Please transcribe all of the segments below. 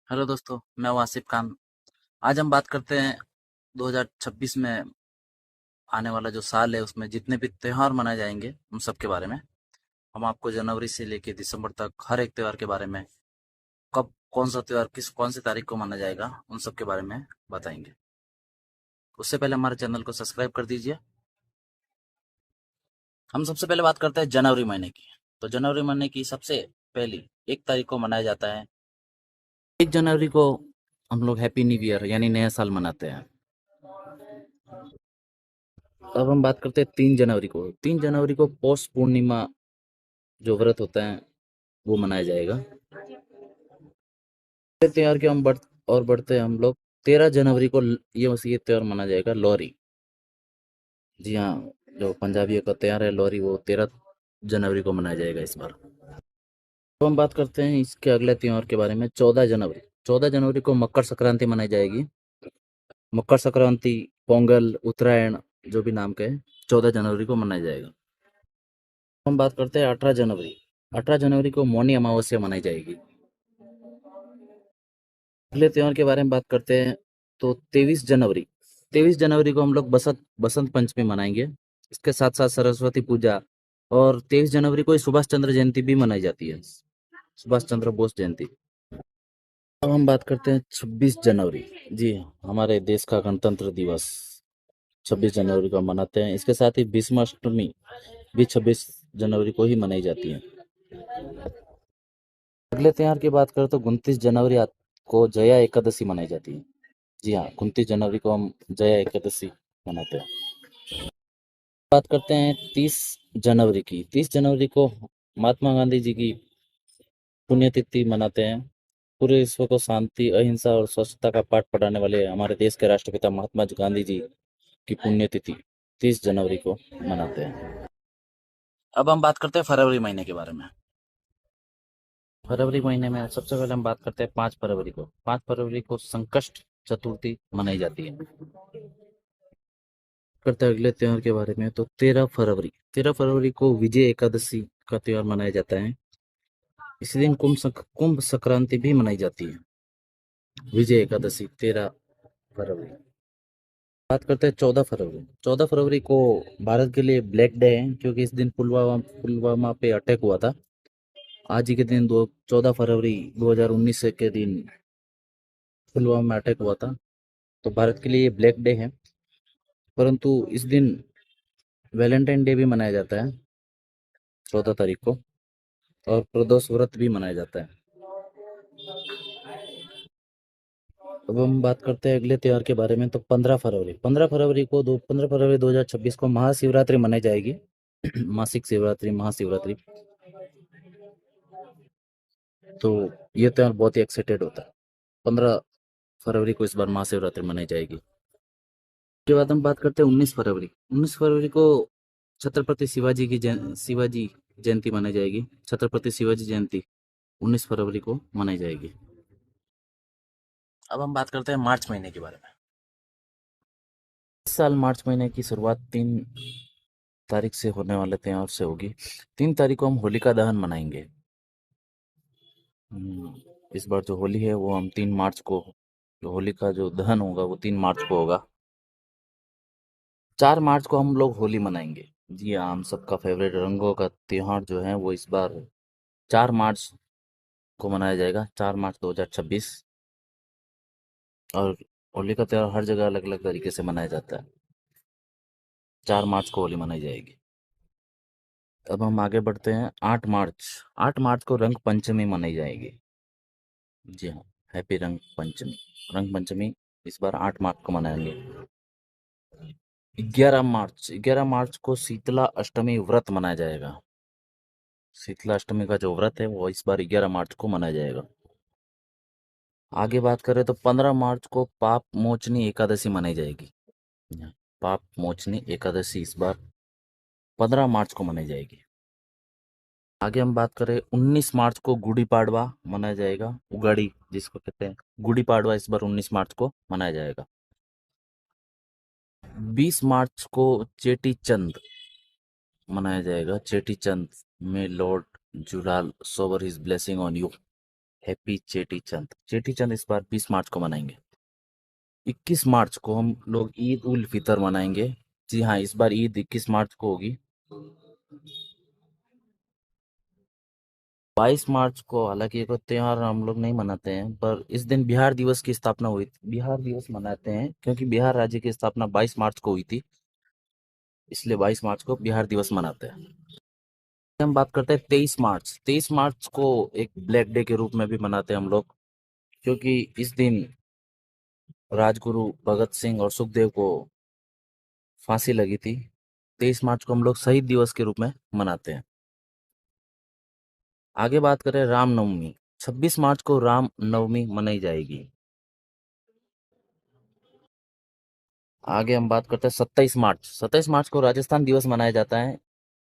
Hello दोस्तों, मैं हूं आसिफ खान। आज हम बात करते हैं 2026 में आने वाला जो साल है उसमें जितने भी त्यौहार मनाए जाएंगे उन सब के बारे में। हम आपको जनवरी से लेकर दिसंबर तक हर एक त्यौहार के बारे में, कब कौन सा त्यौहार किस कौन सी तारीख को मनाया जाएगा उन सब के बारे में बताएंगे। उससे पहले हमारे चैनल को सब्सक्राइब कर दीजिए। हम सबसे पहले बात करते हैं जनवरी महीने की। तो जनवरी महीने की सबसे पहली 1 तारीख को मनाया जाता है। 1 जनवरी को हम लोग हैप्पी न्यू ईयर यानी नया साल मनाते हैं। अब हम बात करते हैं 3 जनवरी को। 3 जनवरी को पौष पूर्णिमा जो व्रत होता है वो मनाया जाएगा। फिर त्योहार के हम बढ़ते हैं हम लोग। 13 जनवरी को ये त्योहार मनाया जाएगा, लोहरी। जी हाँ, जो पंजाबियों का त्योहार है लोहरी, वो 13 जनवरी को मनाया जाएगा इस बार। तो हम बात करते हैं इसके अगले त्योहार के बारे में। 14 जनवरी, 14 जनवरी को मकर संक्रांति मनाई जाएगी। मकर संक्रांति, पोंगल, उत्तरायण जो भी नाम के 14 जनवरी को मनाया जाएगा। हम बात करते हैं 18 जनवरी। 18 जनवरी को मौनी अमावस्या मनाई जाएगी। अगले त्योहार के बारे में बात करते हैं तो 23 जनवरी, 23 जनवरी को हम लोग बसंत बसंत पंचमी मनाएंगे। इसके साथ साथ सरस्वती पूजा, और 23 जनवरी को ही सुभाष चंद्र जयंती भी मनाई जाती है, सुभाष चंद्र बोस जयंती। अब हम बात करते हैं 26 जनवरी। जी हाँ, हमारे देश का गणतंत्र दिवस 26 जनवरी को मनाते हैं। इसके साथ ही भीष्माष्टमी भी 26 जनवरी को ही मनाई जाती है। अगले त्योहार की बात करें तो 29 जनवरी को जया एकादशी मनाई जाती है। जी हाँ, 29 जनवरी को हम जया एकादशी मनाते हैं। बात करते हैं 30 जनवरी की। 30 जनवरी को महात्मा गांधी जी की पुण्यतिथि मनाते हैं। पूरे विश्व को शांति, अहिंसा और स्वच्छता का पाठ पढ़ाने वाले हमारे देश के राष्ट्रपिता महात्मा गांधी जी की पुण्यतिथि 30 जनवरी को मनाते हैं। अब हम बात करते हैं फरवरी महीने के बारे में। फरवरी महीने में सबसे पहले हम बात करते हैं 5 फरवरी को। 5 फरवरी को संकष्ट चतुर्थी मनाई जाती है। करते हैं अगले त्योहार के बारे में तो 13 फरवरी, 13 फरवरी को विजय एकादशी का त्योहार मनाया जाता है। इसी दिन कुंभ संक्रांति भी मनाई जाती है। विजय एकादशी 13 फरवरी। बात करते हैं 14 फरवरी। 14 फरवरी को भारत के लिए ब्लैक डे है, क्योंकि इस दिन पुलवामा पे अटैक हुआ था। आज ही के दिन 14 फरवरी 2019 के दिन पुलवामा में अटैक हुआ था, तो भारत के लिए ये ब्लैक डे है। परंतु इस दिन वैलेंटाइन डे भी मनाया जाता है 14 तारीख को, और प्रदोष व्रत भी मनाया जाता है। अब हम बात करते हैं अगले त्योहार के बारे में तो 15 फरवरी। 15 फरवरी 2026 को महाशिवरात्रि मनाई जाएगी। मासिक शिवरात्रि, महाशिवरात्रि। तो ये त्योहार बहुत ही एक्साइटेड होता है। 15 फरवरी को इस बार महाशिवरात्रि मनाई जाएगी। उसके बाद हम बात करते हैं 19 फरवरी। 19 फरवरी को शिवाजी जयंती मनाई जाएगी। छत्रपति शिवाजी जयंती 19 फरवरी को मनाई जाएगी। अब हम बात करते हैं मार्च महीने के बारे में। इस साल मार्च महीने की शुरुआत 3 तारीख से होने वाले त्योहार से होगी। 3 तारीख को हम होलिका दहन मनाएंगे। इस बार जो होली है वो हम 3 मार्च को, जो होली का जो दहन होगा वो 3 मार्च को होगा। 4 मार्च को हम लोग होली मनाएंगे। जी हाँ, हम सबका फेवरेट रंगों का त्योहार जो है वो इस बार 4 मार्च को मनाया जाएगा, 4 मार्च 2026। और होली का त्योहार हर जगह अलग अलग तरीके से मनाया जाता है। 4 मार्च को होली मनाई जाएगी। अब हम आगे बढ़ते हैं 8 मार्च। 8 मार्च को रंग पंचमी मनाई जाएगी। जी हाँ, हैप्पी रंग पंचमी। रंग पंचमी इस बार 8 मार्च को मनाएंगे। 11 मार्च, 11 मार्च को शीतला अष्टमी व्रत मनाया जाएगा। शीतला अष्टमी का जो व्रत है वो इस बार 11 मार्च को मनाया जाएगा। आगे बात करें तो 15 मार्च को पाप मोचनी एकादशी मनाई जाएगी। पाप मोचनी एकादशी इस बार 15 मार्च को मनाई जाएगी। आगे हम बात करें 19 मार्च को गुड़ी पाड़वा मनाया जाएगा। उगाड़ी जिसको कहते हैं, गुड़ी पाड़वा इस बार 19 मार्च को मनाया जाएगा। 20 मार्च को चेटी चंद मनाया जाएगा। चेटी चंद में lord Jhulelal shower his blessing on you. Happy Cheti Chand. Cheti Chand इस बार 20 मार्च को मनाएंगे। 21 मार्च को हम लोग ईद उल फितर मनाएंगे। जी हाँ, इस बार ईद 21 मार्च को होगी। 22 मार्च को हालांकि ये कोई त्योहार हम लोग नहीं मनाते हैं, पर इस दिन बिहार दिवस की स्थापना हुई थी। बिहार दिवस मनाते हैं क्योंकि बिहार राज्य की स्थापना 22 मार्च को हुई थी, इसलिए 22 मार्च को बिहार दिवस मनाते हैं। हम बात करते हैं 23 मार्च। 23 मार्च को एक ब्लैक डे के रूप में भी मनाते हैं हम लोग, क्योंकि इस दिन राजगुरु भगत सिंह और सुखदेव को फांसी लगी थी। 23 मार्च को हम लोग शहीद दिवस के रूप में मनाते हैं। आगे बात करें रामनवमी। 26 मार्च को राम नवमी मनाई जाएगी। आगे हम बात करते हैं 27 मार्च। 27 मार्च को राजस्थान दिवस मनाया जाता है।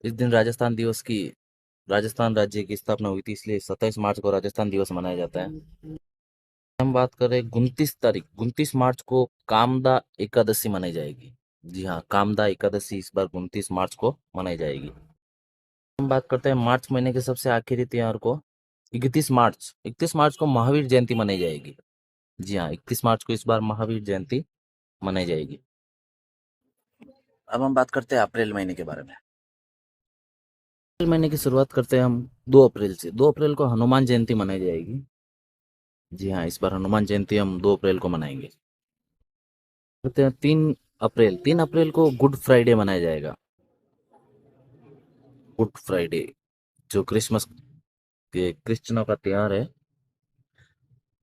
इस दिन राजस्थान राज्य की स्थापना हुई थी, इसलिए 27 मार्च को राजस्थान दिवस मनाया जाता है। हम बात करें 29 तारीख, 29 मार्च को कामदा एकादशी मनाई जाएगी। जी हाँ, कामदा एकादशी इस बार 29 मार्च को मनाई जाएगी। हम बात करते हैं मार्च महीने के सबसे आखिरी त्योहार को, 31 मार्च। 31 मार्च को महावीर जयंती मनाई जाएगी। जी हाँ, 31 मार्च को इस बार महावीर जयंती मनाई जाएगी। अब हम बात करते हैं अप्रैल महीने के बारे में। अप्रैल महीने की शुरुआत करते हैं हम 2 अप्रैल से। 2 अप्रैल को हनुमान जयंती मनाई जाएगी। जी हाँ, इस बार हनुमान जयंती हम 2 अप्रैल को मनाएंगे। करते हैं 3 अप्रैल। 3 अप्रैल को गुड फ्राइडे मनाया जाएगा। गुड फ्राइडे जो क्रिसमस के क्रिश्चियनों का त्योहार है,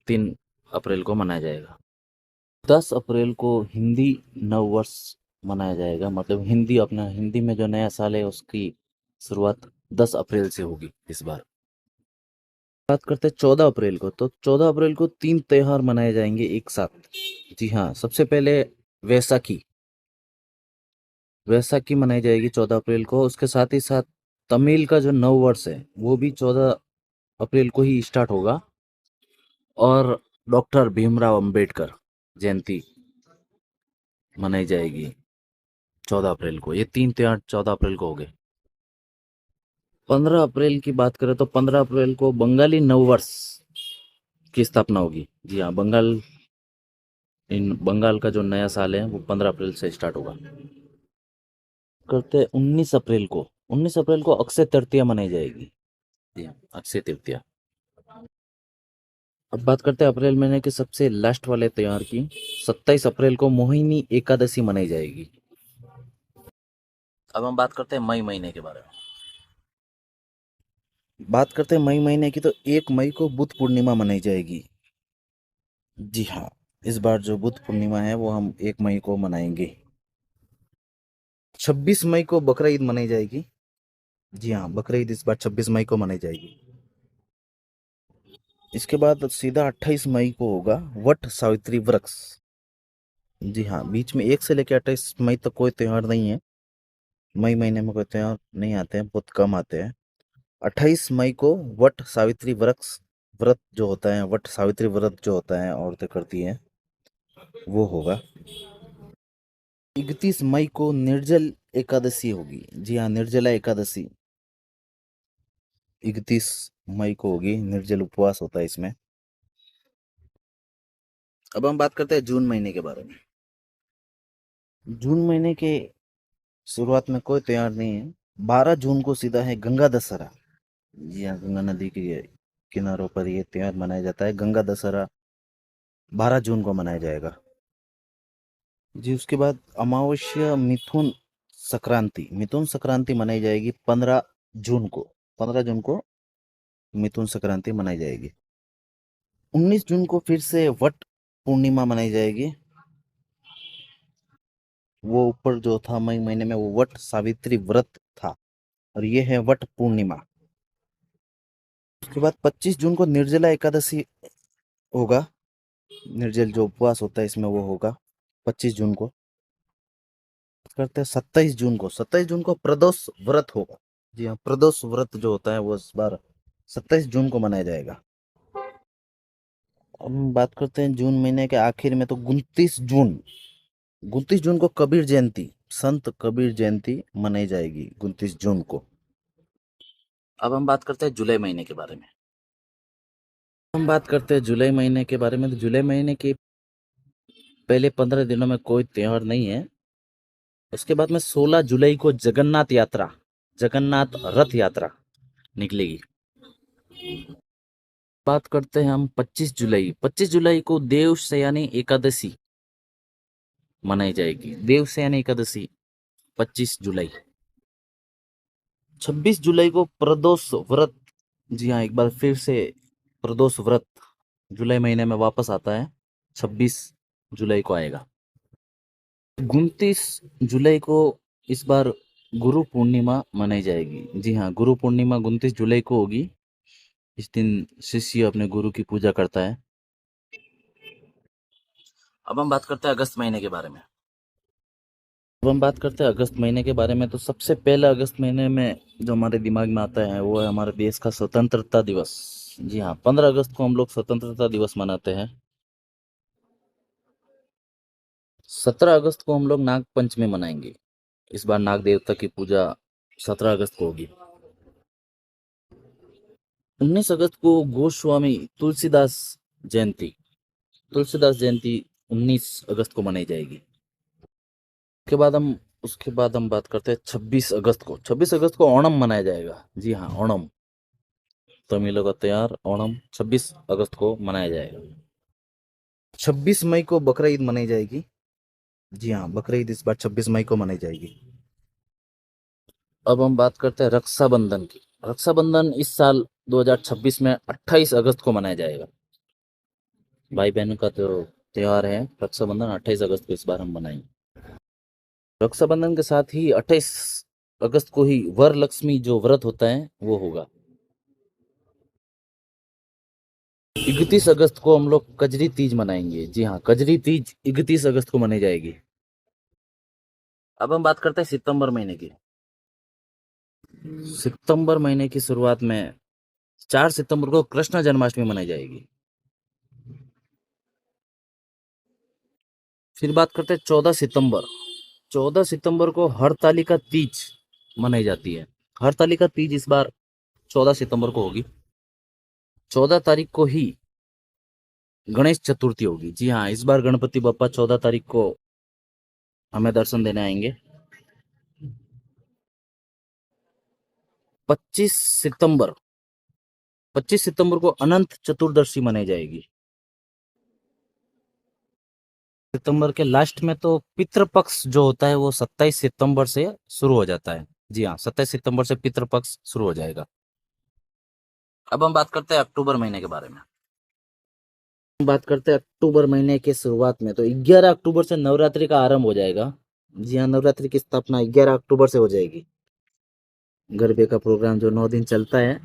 3 अप्रैल को मनाया जाएगा। 10 अप्रैल को हिंदी नव वर्ष मनाया जाएगा, मतलब हिंदी में जो नया साल है उसकी शुरुआत 10 अप्रैल से होगी इस बार। बात करते हैं 14 अप्रैल को, तो 14 अप्रैल को 3 त्योहार मनाए जाएंगे एक साथ। जी हाँ, सबसे पहले वैसाखी। वैसाखी मनाई जाएगी 14 अप्रैल को। उसके साथ ही साथ तमिल का जो नव वर्ष है वो भी 14 अप्रैल को ही स्टार्ट होगा। और डॉक्टर भीमराव अंबेडकर जयंती मनाई जाएगी 14 अप्रैल को। ये 3 त्योहार 14 अप्रैल को हो गए। 15 अप्रैल की बात करें तो 15 अप्रैल को बंगाली नववर्ष की स्थापना होगी। जी हाँ, बंगाल का जो नया साल है वो 15 अप्रैल से स्टार्ट होगा। करते 19 अप्रैल को। 19 अप्रैल को अक्षय तृतीया मनाई जाएगी। जी हाँ, अक्षय तृतीया। अब बात करते हैं अप्रैल महीने के सबसे लास्ट वाले त्योहार की। 27 अप्रैल को मोहिनी एकादशी मनाई जाएगी। अब हम बात करते हैं मई महीने के बारे में। बात करते हैं मई महीने की, तो 1 मई को बुद्ध पूर्णिमा मनाई जाएगी। जी हाँ, इस बार जो बुद्ध पूर्णिमा है वो हम 1 मई को मनाएंगे। 26 मई को बकरा ईद मनाई जाएगी। जी हाँ, बकरा ईद इस बार 26 मई को मनाई जाएगी। इसके बाद सीधा 28 मई को होगा वट सावित्री व्रत। जी हाँ, बीच में 1 से लेकर 28 मई तक कोई त्योहार नहीं है। मई महीने में कोई त्योहार नहीं आते हैं, बहुत कम आते हैं। 28 मई को वट सावित्री व्रत व्रत जो होता है, वट सावित्री व्रत जो होता है औरतें करती हैं, वो होगा। 31 मई को निर्जल एकादशी होगी। जी हाँ, निर्जला एकादशी 31 मई को होगी। निर्जल उपवास होता है इसमें। अब हम बात करते हैं जून महीने के बारे में। जून महीने के शुरुआत में कोई त्योहार नहीं है। 12 जून को सीधा है गंगा दशहरा। जी हाँ, गंगा नदी के किनारों पर ये त्योहार मनाया जाता है। गंगा दशहरा 12 जून को मनाया जाएगा। जी, उसके बाद अमावस्या मिथुन संक्रांति मनाई जाएगी 15 जून को। 15 जून को मिथुन संक्रांति मनाई जाएगी। 19 जून को फिर से वट पूर्णिमा मनाई जाएगी। वो ऊपर जो था मई महीने में वो वट सावित्री व्रत था, और ये है वट पूर्णिमा। उसके बाद 25 जून को निर्जला एकादशी होगा। निर्जल जो उपवास होता है इसमें वो होगा 25 जून को। करते हैं 27 जून को। 27 जून को प्रदोष व्रत होगा। जी हाँ, प्रदोष व्रत जो होता है वो इस बार 27 जून को मनाया जाएगा। अब हम बात करते हैं जून महीने के आखिर में, तो 29 जून। 29 जून को कबीर जयंती, संत कबीर जयंती मनाई जाएगी 29 जून को। अब हम बात करते हैं जुलाई महीने के बारे में। हम बात करते हैं जुलाई महीने के बारे में। तो जुलाई महीने के पहले 15 दिनों में कोई त्योहार नहीं है। उसके बाद में 16 जुलाई को जगन्नाथ रथ यात्रा निकलेगी। बात करते हैं हम 25 जुलाई को देवशयनी एकादशी मनाई जाएगी। देवशयनी एकादशी 25 जुलाई। 26 जुलाई को प्रदोष व्रत। जी हाँ, एक बार फिर से प्रदोष व्रत जुलाई महीने में वापस आता है। 26 जुलाई को आएगा। 29 जुलाई को इस बार गुरु पूर्णिमा मनाई जाएगी। जी हाँ, गुरु पूर्णिमा 29 जुलाई को होगी। इस दिन शिष्य अपने गुरु की पूजा करता है। अब हम बात करते हैं अगस्त महीने के बारे में। अब हम बात करते हैं अगस्त महीने के बारे में। तो सबसे पहले अगस्त महीने में जो हमारे दिमाग में आता है वो है हमारे देश का स्वतंत्रता दिवस। जी हाँ, 15 अगस्त को हम लोग स्वतंत्रता दिवस मनाते हैं। 17 अगस्त को हम लोग नाग पंचमी मनाएंगे। इस बार नाग देवता की पूजा 17 अगस्त को होगी। 19 अगस्त को गोस्वामी तुलसीदास जयंती। तुलसीदास जयंती 19 अगस्त को मनाई जाएगी। उसके बाद हम बात करते हैं 26 अगस्त को। 26 अगस्त को ओणम मनाया जाएगा। जी हाँ, ओणम तमिलों का त्योहार ओणम 26 अगस्त को मनाया जाएगा। 26 मई को बकरा ईद मनाई जाएगी। जी हाँ, बकरा ईद इस बार 26 मई को मनाई जाएगी। अब हम बात करते हैं रक्षाबंधन की। रक्षाबंधन इस साल 2026 में 28 अगस्त को मनाया जाएगा। भाई बहनों का तो त्योहार है रक्षाबंधन। 28 अगस्त को इस बार हम मनाएंगे। रक्षाबंधन के साथ ही 28 अगस्त को ही वरलक्ष्मी जो व्रत होता है वो होगा। 31 अगस्त को हम लोग कजरी तीज मनाएंगे। जी हाँ, कजरी तीज 31 अगस्त को मनाई जाएगी। अब हम बात करते हैं सितंबर महीने की। सितंबर महीने की शुरुआत में 4 सितंबर को कृष्ण जन्माष्टमी मनाई जाएगी। फिर बात करते हैं 14 सितंबर। 14 सितंबर को हरतालिका तीज मनाई जाती है। हरतालिका तीज इस बार 14 सितंबर को होगी। 14 तारीख को ही गणेश चतुर्थी होगी। जी हाँ, इस बार गणपति बप्पा 14 तारीख को हमें दर्शन देने आएंगे। 25 सितंबर 25 सितंबर को अनंत चतुर्दशी मनाई जाएगी। सितंबर के लास्ट में तो पितृपक्ष जो होता है वो 27 सितंबर से शुरू हो जाता है। जी हाँ, 27 सितंबर से पितृपक्ष शुरू हो जाएगा। अब हम बात करते हैं अक्टूबर महीने के बारे में। हम बात करते हैं अक्टूबर महीने के शुरुआत में। तो 11 अक्टूबर से नवरात्रि का आरंभ हो जाएगा। जी हाँ, नवरात्रि की स्थापना 11 अक्टूबर से हो जाएगी। गरबे का प्रोग्राम जो 9 दिन चलता है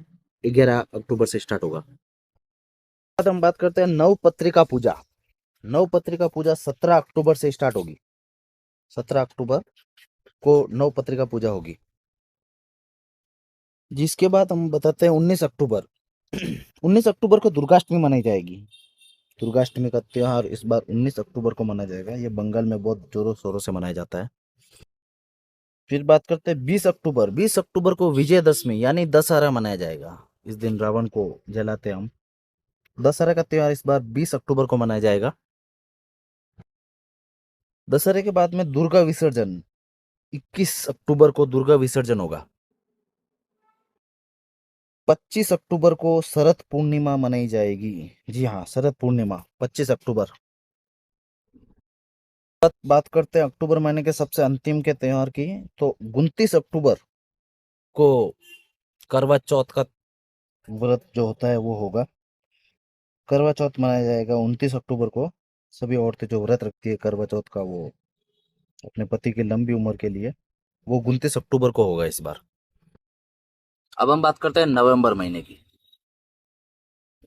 11 अक्टूबर से स्टार्ट होगा। बाद हम बात करते हैं नवपत्रिका पूजा। नवपत्रिका पूजा 17 अक्टूबर से स्टार्ट होगी। 17 अक्टूबर को नवपत्रिका पूजा होगी। जिसके बाद हम बताते हैं 19 अक्टूबर। 19 अक्टूबर को दुर्गाष्टमी मनाई जाएगी। दुर्गाष्टमी का त्योहार इस बार 19 अक्टूबर को मनाया जाएगा। ये बंगाल में बहुत जोरों शोरों से मनाया जाता है। फिर बात करते हैं 20 अक्टूबर। 20 अक्टूबर को विजयदशमी यानी दशहरा मनाया जाएगा। इस दिन रावण को जलाते हैं हम। दशहरा का त्योहार इस बार 20 अक्टूबर को मनाया जाएगा। दशहरे के बाद में दुर्गा विसर्जन 21 अक्टूबर को दुर्गा विसर्जन होगा। 25 अक्टूबर को शरद पूर्णिमा मनाई जाएगी। जी हाँ, शरद पूर्णिमा 25 अक्टूबर। बात करते हैं अक्टूबर महीने के सबसे अंतिम के त्योहार की। तो 29 अक्टूबर को करवा चौथ का व्रत जो होता है वो होगा। करवा चौथ मनाया जाएगा 29 अक्टूबर को। सभी औरतें जो व्रत रखती है करवा चौथ का वो अपने पति की लंबी उम्र के लिए, वो 29 अक्टूबर को होगा इस बार। अब हम बात करते हैं नवंबर महीने की।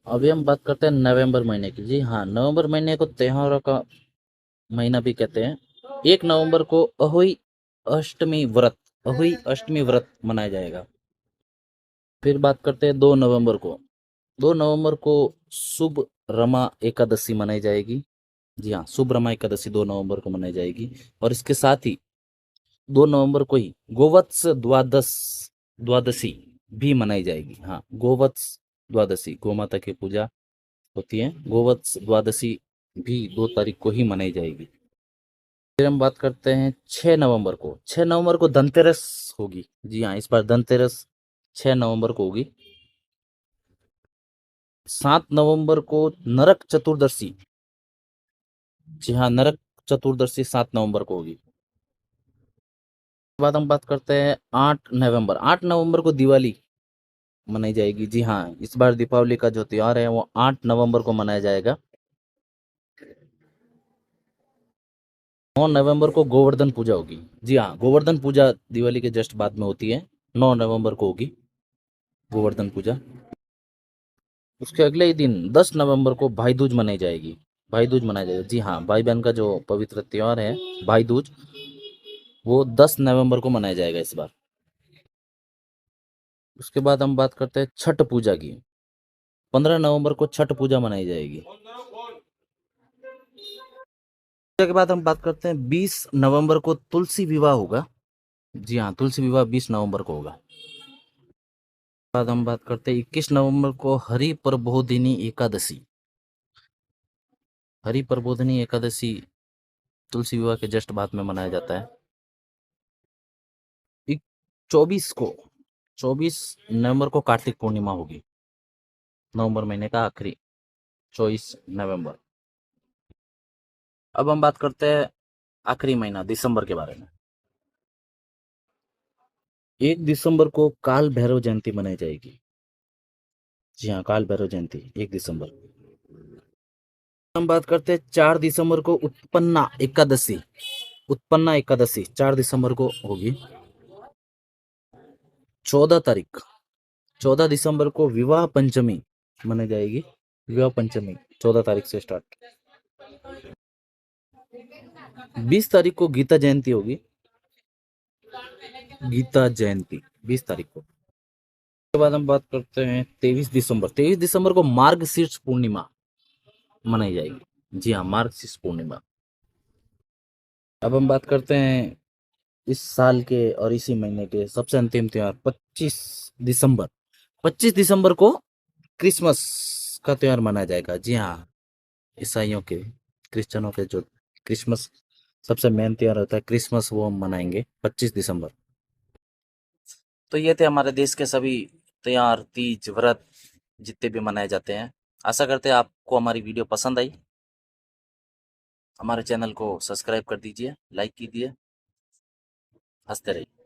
अभी हम बात करते हैं नवंबर महीने की। जी हाँ, नवंबर महीने को त्योहारों का महीना भी कहते हैं। 1 नवंबर को अहोई अष्टमी व्रत मनाया जाएगा। फिर बात करते हैं 2 नवंबर को। 2 नवंबर को शुभ रमा एकादशी मनाई जाएगी। जी हाँ, शुभ रमा एकादशी 2 नवंबर को मनाई जाएगी। और इसके साथ ही 2 नवंबर को ही गोवत्स द्वादशी भी मनाई जाएगी। हाँ, गोवत्स द्वादशी, गौ माता की पूजा होती है। गोवत्स द्वादशी भी 2 तारीख को ही मनाई जाएगी। फिर हम बात करते हैं 6 नवंबर को। 6 नवंबर को धनतेरस होगी। जी हाँ, इस बार धनतेरस 6 नवंबर को होगी। 7 नवंबर को नरक चतुर्दशी। जी हाँ, नरक चतुर्दशी 7 नवंबर को होगी। बाद हम बात करते हैं 8 नवंबर। 8 नवंबर को दिवाली मनाई जाएगी। जी हाँ, इस बार दीपावली का जो त्योहार है वो 8 नवंबर को मनाया जाएगा। 9 नवंबर को गोवर्धन पूजा होगी। जी हाँ, गोवर्धन पूजा दिवाली के जस्ट बाद में होती है। 9 नवंबर को होगी गोवर्धन पूजा। उसके अगले ही दिन 10 नवंबर को भाई दूज मनाई जाएगी। भाई दूज मनाया जाएगा। जी हाँ, भाई बहन का जो पवित्र त्योहार है भाई दूज, वो 10 नवंबर को मनाया जाएगा इस बार। उसके बाद हम बात करते हैं छठ पूजा की। 15 नवंबर को छठ पूजा मनाई जाएगी। पूजा के बाद हम बात करते हैं 20 नवंबर को तुलसी विवाह होगा। जी हाँ, तुलसी विवाह 20 नवंबर को होगा। बाद हम बात करते हैं 21 नवंबर को हरि प्रबोधिनी एकादशी। हरि प्रबोधिनी एकादशी तुलसी विवाह के जस्ट बाद में मनाया जाता है। 24 को 24 नवंबर को कार्तिक पूर्णिमा होगी। नवंबर महीने का आखिरी 24 नवंबर। अब हम बात करते हैं आखिरी महीना दिसंबर के बारे में। 1 दिसंबर को काल भैरव जयंती मनाई जाएगी। जी हाँ, काल भैरव जयंती 1 दिसंबर। हम बात करते हैं 4 दिसंबर को उत्पन्ना एकादशी। उत्पन्ना एकादशी 4 दिसंबर को होगी। 14 दिसंबर को विवाह पंचमी मनाई जाएगी। विवाह पंचमी 14 तारीख से स्टार्ट। 20 तारीख को गीता जयंती होगी। गीता जयंती 20 तारीख को। उसके बाद हम बात करते हैं 23 दिसंबर। 23 दिसंबर को मार्गशीर्ष पूर्णिमा मनाई जाएगी। जी हाँ, मार्गशीर्ष पूर्णिमा। अब हम बात करते हैं इस साल के और इसी महीने के सबसे अंतिम त्योहार 25 दिसंबर। 25 दिसंबर को क्रिसमस का त्योहार मनाया जाएगा। जी हाँ, ईसाइयों के, क्रिश्चियनों के जो क्रिसमस सबसे मेन त्योहार होता है क्रिसमस, वो हम मनाएंगे 25 दिसंबर। तो ये थे हमारे देश के सभी त्योहार, तीज, व्रत जितने भी मनाए जाते हैं। आशा करते हैं आपको हमारी वीडियो पसंद आई। हमारे चैनल को सब्सक्राइब कर दीजिए, लाइक कीजिए, हंसते रहिए।